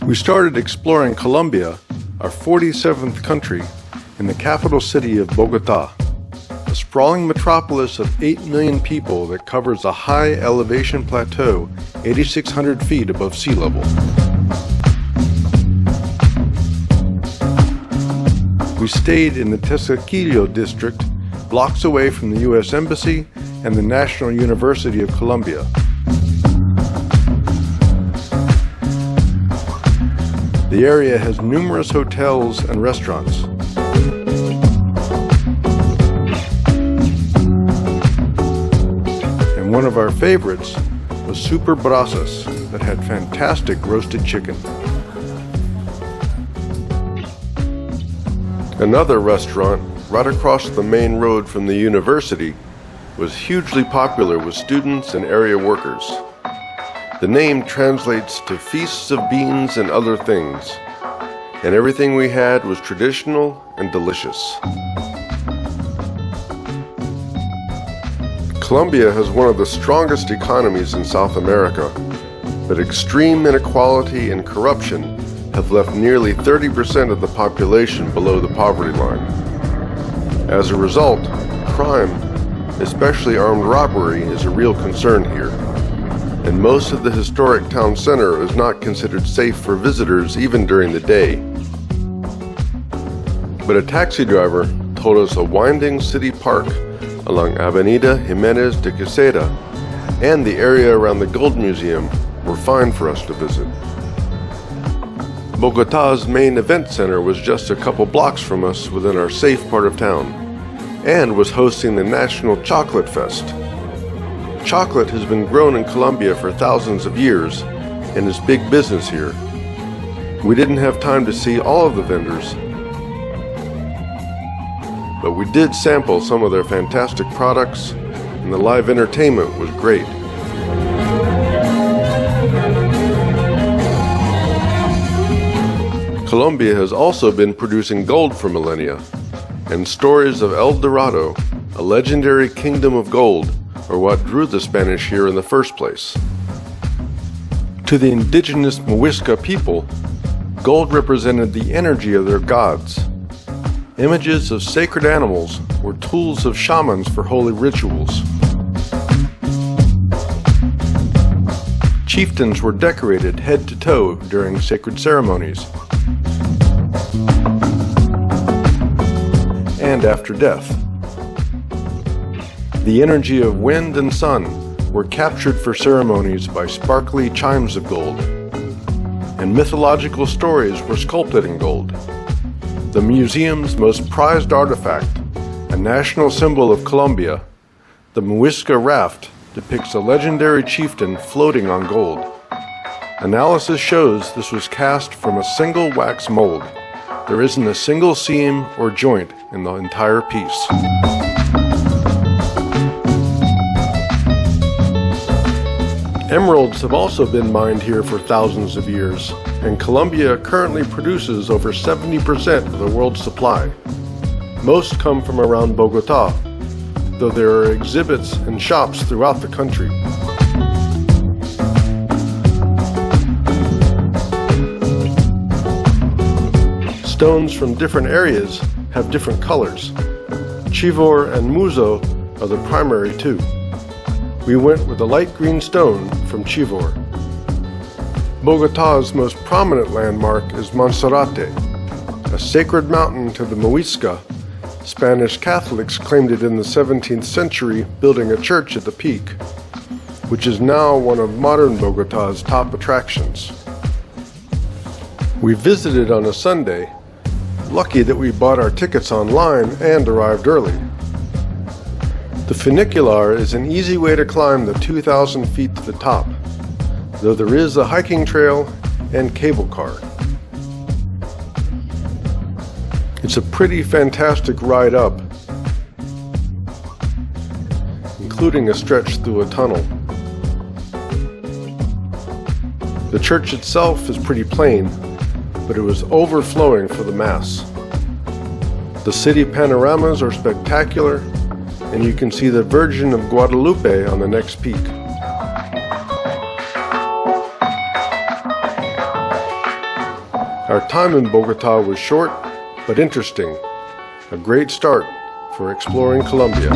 We started exploring Colombia, our 47th country, in the capital city of Bogota, a sprawling metropolis of 8 million people that covers a high elevation plateau 8,600 feet above sea level. We stayed in the Tezquillo district, blocks away from the U.S. Embassy and the National University of Colombia. The area has numerous hotels and restaurants. And one of our favorites was Super Brasas that had fantastic roasted chicken. Another restaurant right across the main road from the university was hugely popular with students and area workers. The name translates to Feasts of Beans and Other Things, and everything we had was traditional and delicious. Colombia has one of the strongest economies in South America, but extreme inequality and corruption have left nearly 30% of the population below the poverty line. As a result, crime, especially armed robbery, is a real concern here. And most of the historic town center is not considered safe for visitors even during the day. But a taxi driver told us a winding city park along Avenida Jimenez de Quesada and the area around the Gold Museum were fine for us to visit. Bogota's main event center was just a couple blocks from us within our safe part of town and was hosting the National Chocolate Fest. Chocolate has been grown in Colombia for thousands of years and is big business here. We didn't have time to see all of the vendors, but we did sample some of their fantastic products, and the live entertainment was great. Colombia has also been producing gold for millennia, and stories of El Dorado, a legendary kingdom of gold, are what drew the Spanish here in the first place. To the indigenous Muisca people, gold represented the energy of their gods. Images of sacred animals were tools of shamans for holy rituals. Chieftains were decorated head to toe during sacred ceremonies and after death. The energy of wind and sun were captured for ceremonies by sparkly chimes of gold, and mythological stories were sculpted in gold. The museum's most prized artifact, a national symbol of Colombia, the Muisca raft, depicts a legendary chieftain floating on gold. Analysis shows this was cast from a single wax mold. There isn't a single seam or joint in the entire piece. Emeralds have also been mined here for thousands of years, and Colombia currently produces over 70% of the world's supply. Most come from around Bogota, though there are exhibits and shops throughout the country. Stones from different areas have different colors. Chivor and Muzo are the primary two. We went with a light green stone from Chivor. Bogota's most prominent landmark is Monserrate, a sacred mountain to the Muisca. Spanish Catholics claimed it in the 17th century, building a church at the peak, which is now one of modern Bogota's top attractions. We visited on a Sunday, lucky that we bought our tickets online and arrived early. The funicular is an easy way to climb the 2,000 feet to the top, though there is a hiking trail and cable car. It's a pretty fantastic ride up, including a stretch through a tunnel. The church itself is pretty plain, but it was overflowing for the Mass. The city panoramas are spectacular, and you can see the Virgin of Guadalupe on the next peak. Our time in Bogota was short but interesting. A great start for exploring Colombia.